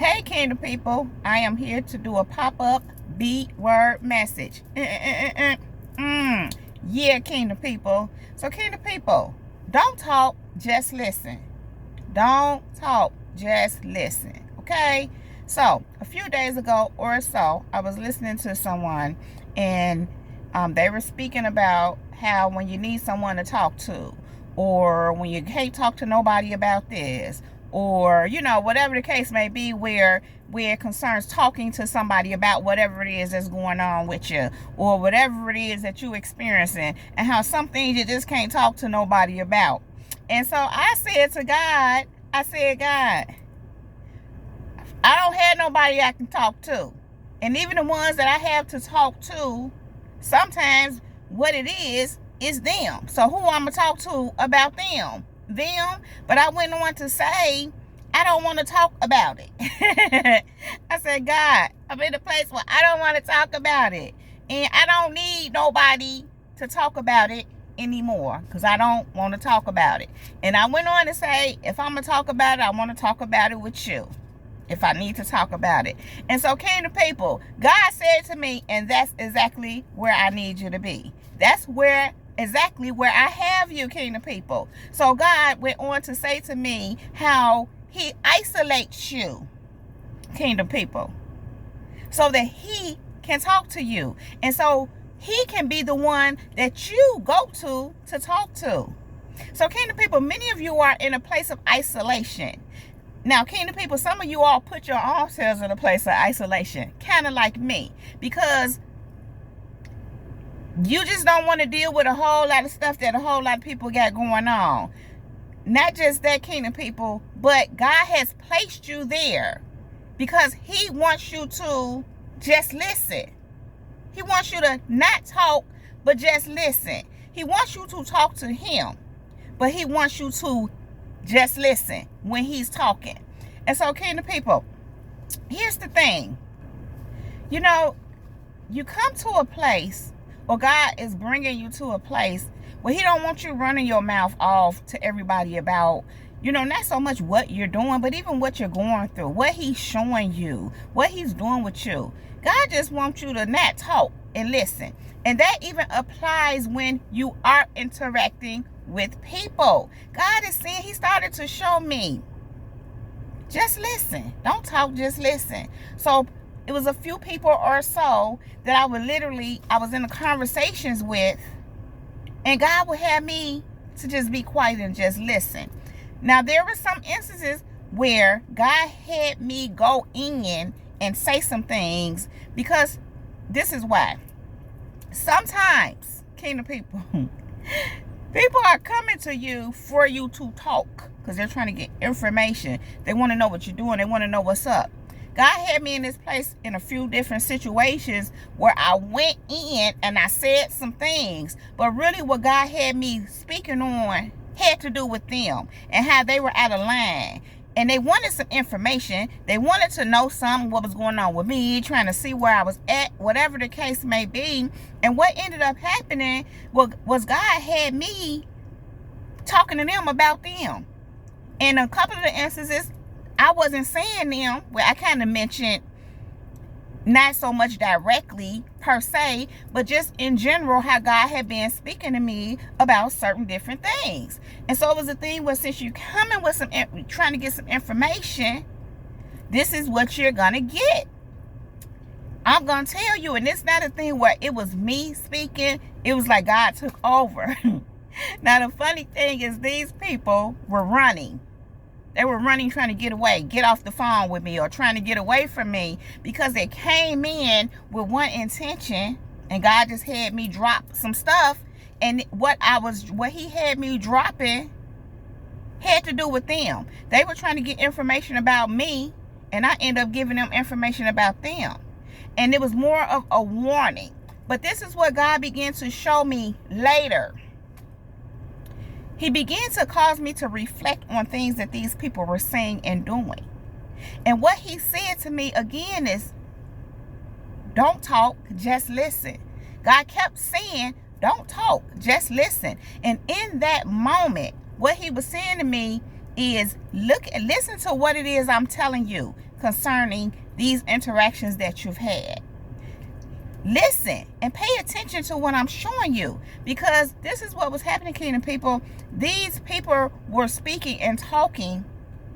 Hey, Kingdom people, I am here to do a pop-up B-word message. Yeah, Kingdom people. So, Kingdom people, don't talk, just listen. Don't talk, just listen. Okay? So, a few days ago or so, I was listening to someone, and they were speaking about how when you need someone to talk to, or when you can't talk to nobody about this, or whatever the case may be, where it concerns talking to somebody about whatever it is that's going on with you, or whatever it is that you're experiencing, and how some things you just can't talk to nobody about. And so I said to God, God, I don't have nobody I can talk to. And even the ones that I have to talk to, sometimes what it is them. So who I'm going to talk to about them? But I went on to say, I don't want to talk about it. I said, God, I'm in a place where I don't want to talk about it. And I don't need nobody to talk about it anymore, because I don't want to talk about it. And I went on to say, if I'm going to talk about it, I want to talk about it with you, if I need to talk about it. And so, Kingdom people, God said to me, and that's exactly where I need you to be. That's exactly where I have you, Kingdom people. So God went on to say to me how he isolates you, Kingdom people, so that he can talk to you. And so he can be the one that you go to talk to. So, Kingdom people, many of you are in a place of isolation. Now, Kingdom people, some of you all put your own selves in a place of isolation, kind of like me, because you just don't want to deal with a whole lot of stuff that a whole lot of people got going on. Not just that, Kingdom people, but God has placed you there because he wants you to just listen. He wants you to not talk, but just listen. He wants you to talk to him, but he wants you to just listen when he's talking. And so, Kingdom people, here's the thing. You come to a place, or God is bringing you to a place where he don't want you running your mouth off to everybody about, not so much what you're doing, but even what you're going through, what he's showing you, what he's doing with you. God just wants you to not talk and listen. And that even applies when you are interacting with people. God is saying, he started to show me, just listen. Don't talk, just listen. So it was a few people or so that I was in the conversations with, and God would have me to just be quiet and just listen. Now, there were some instances where God had me go in and say some things, because this is why. Sometimes, Kingdom people, people are coming to you for you to talk, because they're trying to get information. They want to know what you're doing. They want to know what's up. God had me in this place in a few different situations where I went in and I said some things, but really what God had me speaking on had to do with them and how they were out of line. And they wanted some information. They wanted to know what was going on with me, trying to see where I was at, whatever the case may be. And what ended up happening was God had me talking to them about them. In a couple of the instances, I wasn't saying them, where I kind of mentioned, not so much directly per se, but just in general, how God had been speaking to me about certain different things. And so it was a thing where, since you're coming with trying to get some information, this is what you're going to get. I'm going to tell you, and it's not a thing where it was me speaking. It was like God took over. Now, the funny thing is, these people were running. They were running, trying to get away, get off the phone with me, or trying to get away from me, because they came in with one intention, and God just had me drop some stuff. And what he had me dropping had to do with them. They were trying to get information about me, and I ended up giving them information about them. And it was more of a warning. But this is what God began to show me later. He began to cause me to reflect on things that these people were saying and doing. And what he said to me again is, don't talk, just listen. God kept saying, don't talk, just listen. And in that moment, what he was saying to me is, listen to what it is I'm telling you. concerning these interactions that you've had. Listen and pay attention to what I'm showing you, because this is what was happening, kingdom people. These people were speaking and talking,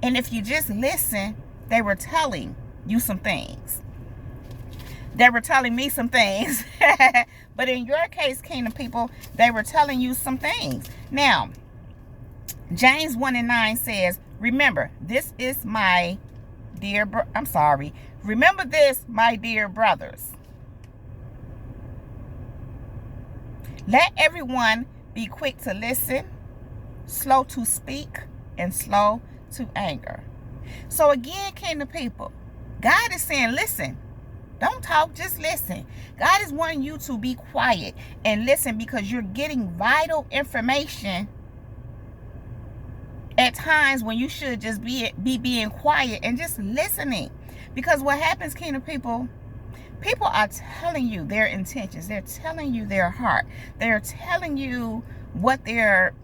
and if you just listen, they were telling you some things. They were telling me some things. But in your case, kingdom people, they were telling you some things. Now, James 1:9 says, remember, this is my dear, remember this, my dear brothers. Let everyone be quick to listen, slow to speak, and slow to anger. So again, kingdom people, God is saying, listen, don't talk, just listen. God is wanting you to be quiet and listen, because you're getting vital information at times when you should just be being quiet and just listening. Because what happens, kingdom people, people are telling you their intentions. They're telling you their heart. They're telling you what they are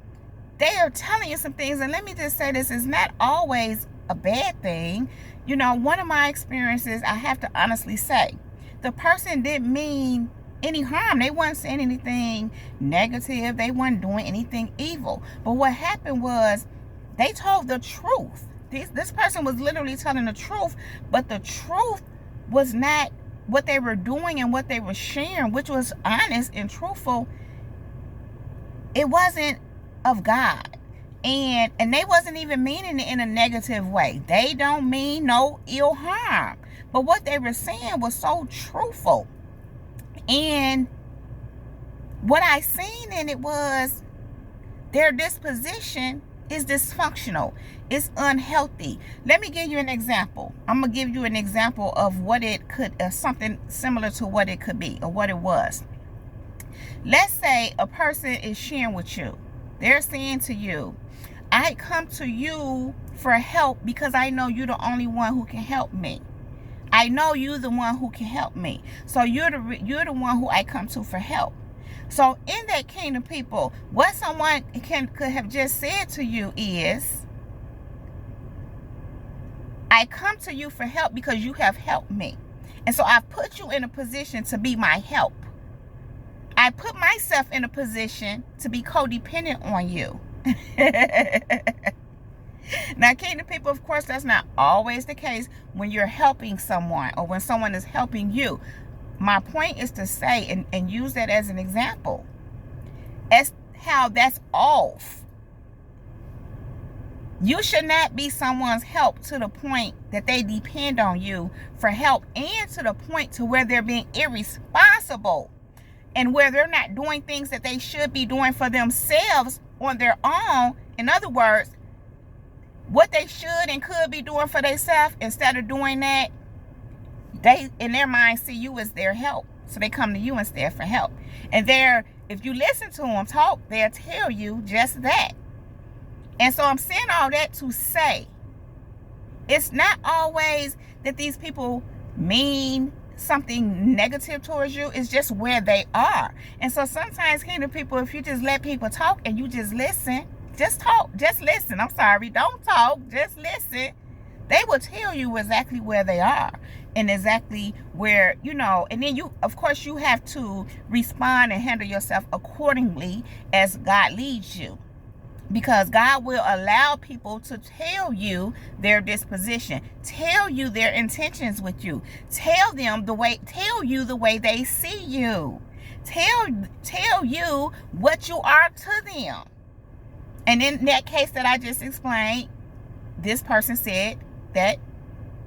telling you some things. And let me just say, this is not always a bad thing. You know, one of my experiences, I have to honestly say, the person didn't mean any harm. They weren't saying anything negative. They weren't doing anything evil. But what happened was they told the truth. This person was literally telling the truth, but the truth was not what they were doing and what they were sharing, which was honest and truthful. It wasn't of God. And they wasn't even meaning it in a negative way. They don't mean no ill harm. But what they were saying was so truthful. And what I seen in it was their disposition is dysfunctional. It's unhealthy. Let me give you an example. I'm going to give you an example of what it could, something similar to what it could be or what it was. Let's say a person is sharing with you. They're saying to you, I come to you for help because I know you're the only one who can help me. I know you're the one who can help me. So you're the one who I come to for help. So in that, kingdom people, what someone could have just said to you is, I come to you for help because you have helped me. And so I've put you in a position to be my help. I put myself in a position to be codependent on you. Now, kingdom people, of course, that's not always the case when you're helping someone or when someone is helping you. My point is to say and use that as an example as how that's off. You should not be someone's help to the point that they depend on you for help, and to the point to where they're being irresponsible and where they're not doing things that they should be doing for themselves on their own. In other words, what they should and could be doing for themselves, instead of doing that, they, in their mind, see you as their help. So they come to you instead for help. And if you listen to them talk, they'll tell you just that. And so I'm saying all that to say, it's not always that these people mean something negative towards you. It's just where they are. And so sometimes, kingdom people, if you just let people talk and you just listen, just talk, just listen. I'm sorry, don't talk, just listen. They will tell you exactly where they are and exactly where, you know, and then you, of course, you have to respond and handle yourself accordingly as God leads you. Because God will allow people to tell you their disposition, tell you their intentions with you, tell you the way they see you, tell you what you are to them. And in that case that I just explained, this person said that,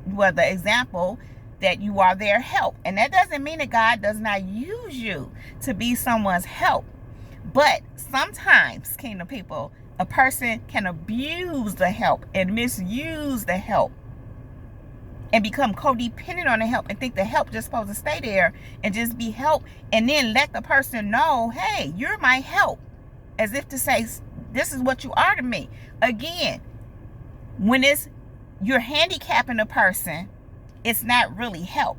well, the example, that you are their help. And that doesn't mean that God does not use you to be someone's help. But sometimes, kingdom people, a person can abuse the help and misuse the help and become codependent on the help and think the help just supposed to stay there and just be help, and then let the person know, hey, you're my help, as if to say, this is what you are to me. Again, when you're handicapping a person, it's not really help.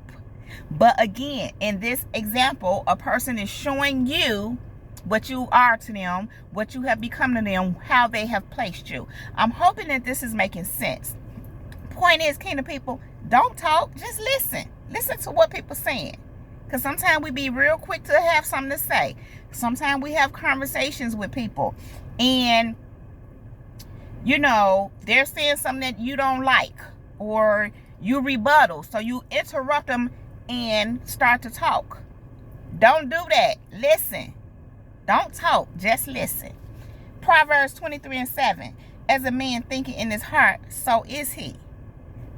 But again, in this example, a person is showing you what you are to them, what you have become to them, how they have placed you. I'm hoping that this is making sense. Point is, kingdom people, Don't talk, just listen. Listen to what people saying. Because sometimes we be real quick to have something to say. Sometimes we have conversations with people. And, you know, they're saying something that you don't like. Or you rebuttal. So you interrupt them and start to talk. Don't do that. Listen. Don't talk. Just listen. Proverbs 23:7. As a man thinking in his heart, so is he.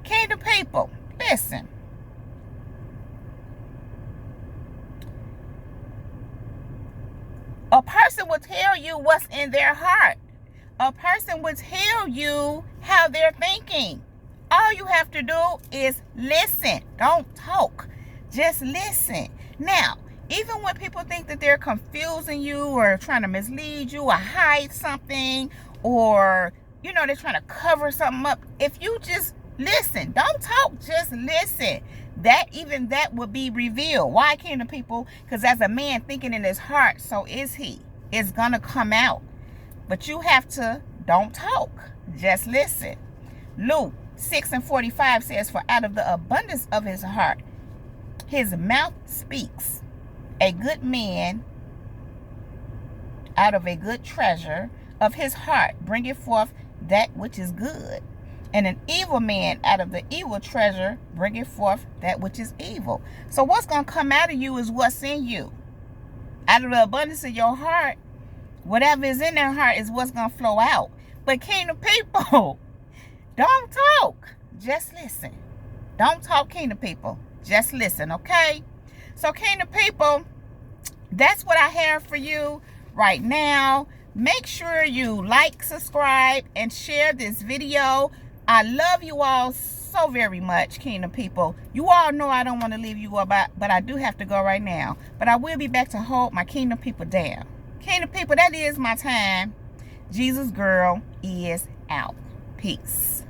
Kingdom people, listen. A person will tell you what's in their heart. A person will tell you how they're thinking. All you have to do is listen. Don't talk. Just listen. Now, even when people think that they're confusing you or trying to mislead you or hide something or, you know, they're trying to cover something up, if you just listen, don't talk, just listen, that will be revealed. Why, kingdom people? Because as a man thinking in his heart, so is he. It's going to come out. But you have to, don't talk, just listen. Luke 6:45 says, for out of the abundance of his heart, his mouth speaks. A good man out of a good treasure of his heart bringeth forth that which is good. And an evil man out of the evil treasure bringeth forth that which is evil. So what's going to come out of you is what's in you. Out of the abundance of your heart, whatever is in their heart is what's going to flow out. But kingdom people, don't talk. Just listen. Don't talk, kingdom people. Just listen, okay? So kingdom people, that's what I have for you right now. Make sure you like, subscribe, and share this video. I love you all so very much, kingdom people. You all know I don't want to leave you about, but I do have to go right now. But I will be back to hold my kingdom people down. Kingdom people, that is my time. Jesus girl is out. Peace.